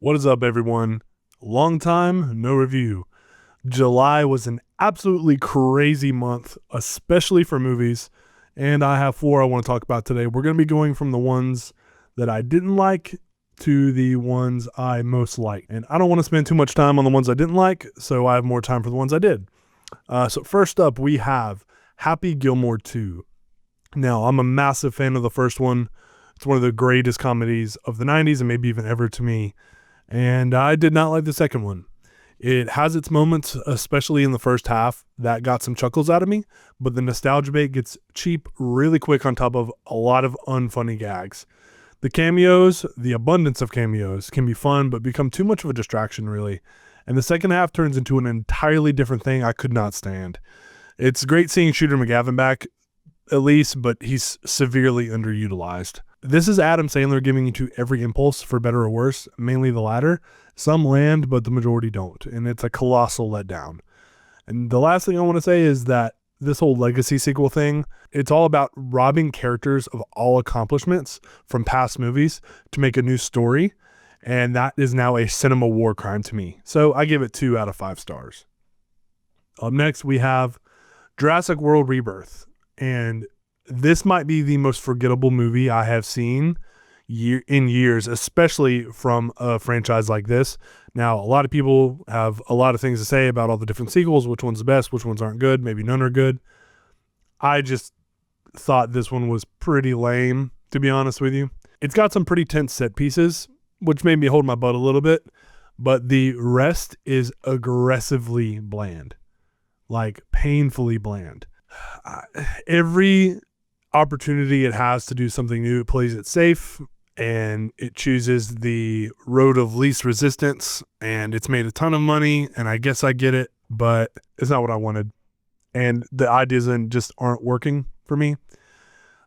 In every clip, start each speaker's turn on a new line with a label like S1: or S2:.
S1: What is up, everyone? Long time, no review. July was an absolutely crazy month, especially for movies, and I have four I want to talk about today. We're going to be going from the ones that I didn't like to the ones I most liked. And I don't want to spend too much time on the ones I didn't like, so I have more time for the ones I did. So first up, we have Happy Gilmore 2. Now, I'm a massive fan of the first one. It's one of the greatest comedies of the 90s and maybe even ever to me. And I did not like the second one. It has its moments, especially in the first half, that got some chuckles out of me, but the nostalgia bait gets cheap really quick on top of a lot of unfunny gags. The cameos, the abundance of cameos, can be fun, but become too much of a distraction, really. And the second half turns into an entirely different thing I could not stand. It's great seeing Shooter McGavin back, at least, but he's severely underutilized. This is Adam Sandler giving you to every impulse, for better or worse, mainly the latter. Some land, but the majority don't, and it's a colossal letdown. And the last thing I want to say is that this whole legacy sequel thing, it's all about robbing characters of all accomplishments from past movies to make a new story, and that is now a cinema war crime to me. So I give it 2 out of 5 stars. Up next, we have Jurassic World Rebirth, and this might be the most forgettable movie I have seen in years, especially from a franchise like this. Now, a lot of people have a lot of things to say about all the different sequels, which one's the best, which ones aren't good, maybe none are good. I just thought this one was pretty lame, to be honest with you. It's got some pretty tense set pieces, which made me hold my butt a little bit, but the rest is aggressively bland, like painfully bland. Every opportunity it has to do something new, it plays it safe, and it chooses the road of least resistance, and it's made a ton of money, and I guess I get it, but it's not what I wanted. And the ideas just aren't working for me.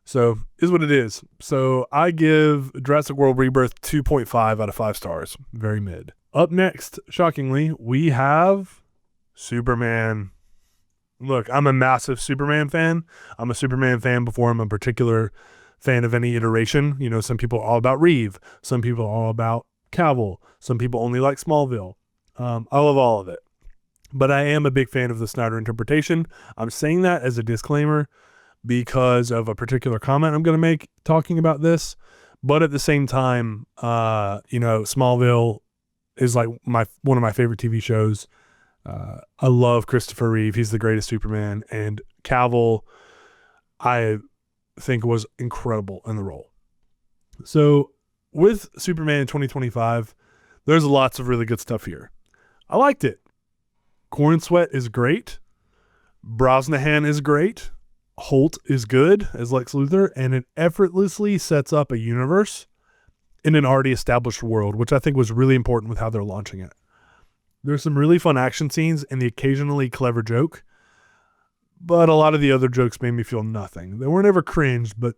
S1: So is what it is. So I give Jurassic World Rebirth 2.5 out of 5 stars. Very mid. Up next, shockingly, we have Superman. Look, I'm a massive Superman fan. I'm a Superman fan before I'm a particular fan of any iteration. You know, some people are all about Reeve. Some people are all about Cavill. Some people only like Smallville. I love all of it. But I am a big fan of the Snyder interpretation. I'm saying that as a disclaimer because of a particular comment I'm going to make talking about this. But at the same time, Smallville is like one of my favorite TV shows. I love Christopher Reeve. He's the greatest Superman. And Cavill, I think, was incredible in the role. So with Superman 2025, there's lots of really good stuff here. I liked it. Corn Sweat is great. Brosnahan is great. Holt is good as Lex Luthor, and it effortlessly sets up a universe in an already established world, which I think was really important with how they're launching it. There's some really fun action scenes and the occasionally clever joke, but a lot of the other jokes made me feel nothing. They weren't ever cringe, but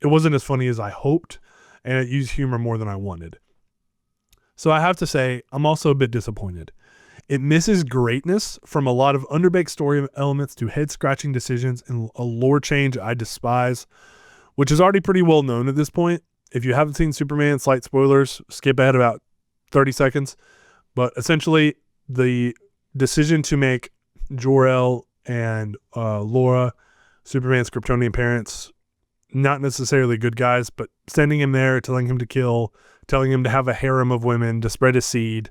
S1: it wasn't as funny as I hoped, and it used humor more than I wanted. So I have to say, I'm also a bit disappointed. It misses greatness from a lot of underbaked story elements to head-scratching decisions and a lore change I despise, which is already pretty well known at this point. If you haven't seen Superman, slight spoilers, skip ahead about 30 seconds. But essentially, the decision to make Jor-El and Laura, Superman's Kryptonian parents, not necessarily good guys, but sending him there, telling him to kill, telling him to have a harem of women, to spread his seed,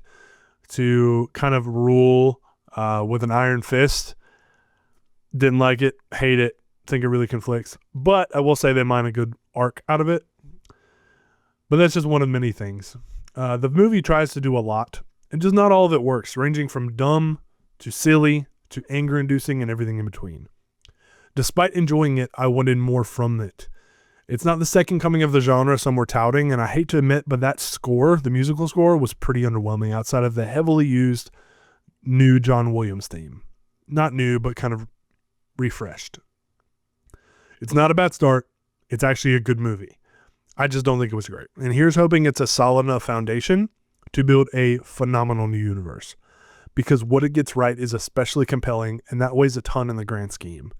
S1: to kind of rule with an iron fist. Didn't like it, hate it, think it really conflicts. But I will say they mine a good arc out of it. But that's just one of many things. The movie tries to do a lot, and just not all of it works, ranging from dumb to silly to anger-inducing and everything in between. Despite enjoying it, I wanted more from it. It's not the second coming of the genre some were touting, and I hate to admit, but that score, the musical score, was pretty underwhelming outside of the heavily used new John Williams theme. Not new, but kind of refreshed. It's not a bad start. It's actually a good movie. I just don't think it was great. And here's hoping it's a solid enough foundation to build a phenomenal new universe, because what it gets right is especially compelling, and that weighs a ton in the grand scheme.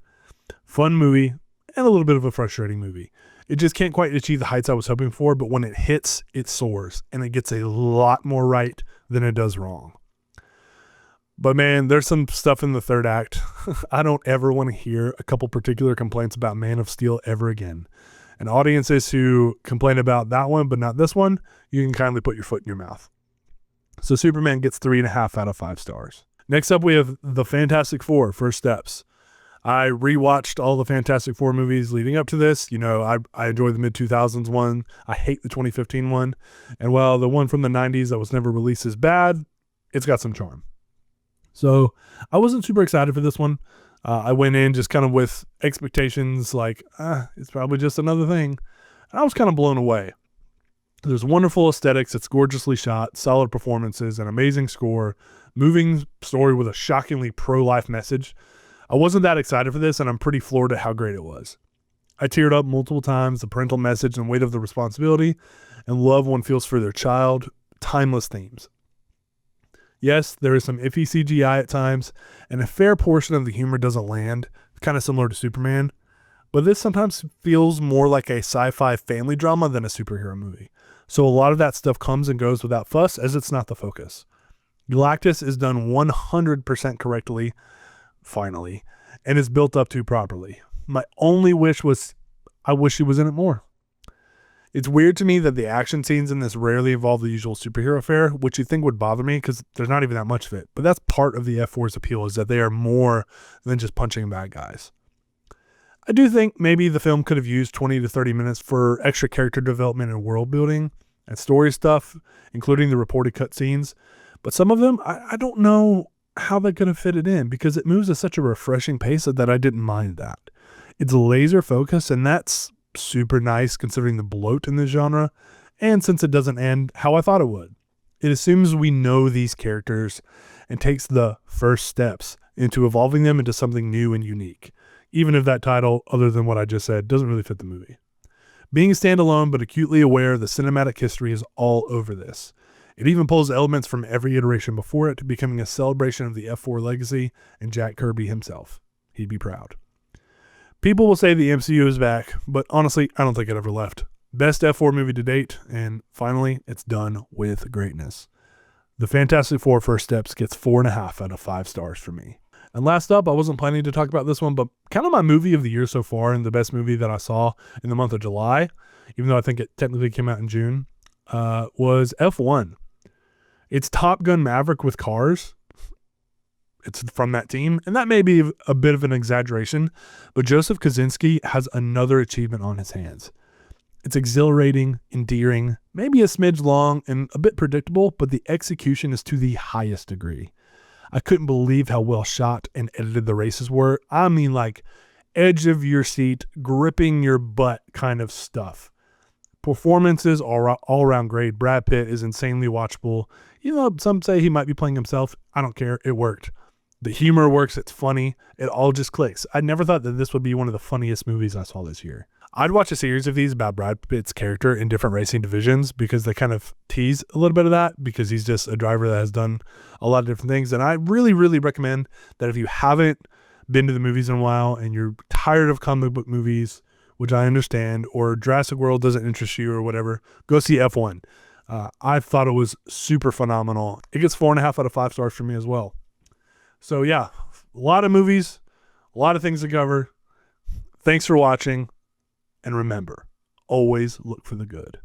S1: Fun movie, and a little bit of a frustrating movie. It just can't quite achieve the heights I was hoping for, but when it hits, it soars, and it gets a lot more right than it does wrong. But man, there's some stuff in the third act. I don't ever want to hear a couple particular complaints about Man of Steel ever again. And audiences who complain about that one but not this one, you can kindly put your foot in your mouth. So Superman gets 3.5 out of 5 stars. Next up, we have The Fantastic Four, First Steps. I rewatched all the Fantastic Four movies leading up to this. You know, I enjoy the mid-2000s one. I hate the 2015 one. And while the one from the 90s that was never released is bad, it's got some charm. So I wasn't super excited for this one. I went in just kind of with expectations like, it's probably just another thing. And I was kind of blown away. There's wonderful aesthetics. It's gorgeously shot, solid performances, an amazing score, moving story with a shockingly pro-life message. I wasn't that excited for this, and I'm pretty floored at how great it was. I teared up multiple times, the parental message and weight of the responsibility, and love one feels for their child, timeless themes. Yes, there is some iffy CGI at times, and a fair portion of the humor doesn't land, kind of similar to Superman, but this sometimes feels more like a sci-fi family drama than a superhero movie. So a lot of that stuff comes and goes without fuss, as it's not the focus. Galactus is done 100% correctly, finally, and is built up to properly. My only wish was, I wish he was in it more. It's weird to me that the action scenes in this rarely involve the usual superhero fare, which you'd think would bother me because there's not even that much of it. But that's part of the F4's appeal, is that they are more than just punching bad guys. I do think maybe the film could have used 20 to 30 minutes for extra character development and world building and story stuff, including the reported cutscenes. But some of them, I don't know how they could have fit it in because it moves at such a refreshing pace that I didn't mind that. It's laser focused, and that's super nice considering the bloat in the genre, and since it doesn't end how I thought it would. It assumes we know these characters and takes the first steps into evolving them into something new and unique, even if that title, other than what I just said, doesn't really fit the movie. Being standalone but acutely aware the cinematic history is all over this. It even pulls elements from every iteration before it, becoming a celebration of the F4 legacy and Jack Kirby himself. He'd be proud. People will say the MCU is back, but honestly, I don't think it ever left. Best F4 movie to date, and finally, it's done with greatness. The Fantastic Four First Steps gets 4.5 out of 5 stars for me. And last up, I wasn't planning to talk about this one, but kind of my movie of the year so far, and the best movie that I saw in the month of July, even though I think it technically came out in June, was F1. It's Top Gun Maverick with cars. It's from that team, and that may be a bit of an exaggeration, but Joseph Kosinski has another achievement on his hands. It's exhilarating, endearing, maybe a smidge long, and a bit predictable, but the execution is to the highest degree. I couldn't believe how well shot and edited the races were. I mean, like, edge of your seat, gripping your butt kind of stuff. Performances are all around great. Brad Pitt is insanely watchable. You know, some say he might be playing himself. I don't care. It worked. The humor works. It's funny. It all just clicks. I never thought that this would be one of the funniest movies I saw this year. I'd watch a series of these about Brad Pitt's character in different racing divisions because they kind of tease a little bit of that because he's just a driver that has done a lot of different things. And I really, really recommend that if you haven't been to the movies in a while and you're tired of comic book movies, which I understand, or Jurassic World doesn't interest you or whatever, go see F1. I thought it was super phenomenal. It gets 4.5 out of 5 stars for me as well. So yeah, a lot of movies, a lot of things to cover. Thanks for watching. And remember, always look for the good.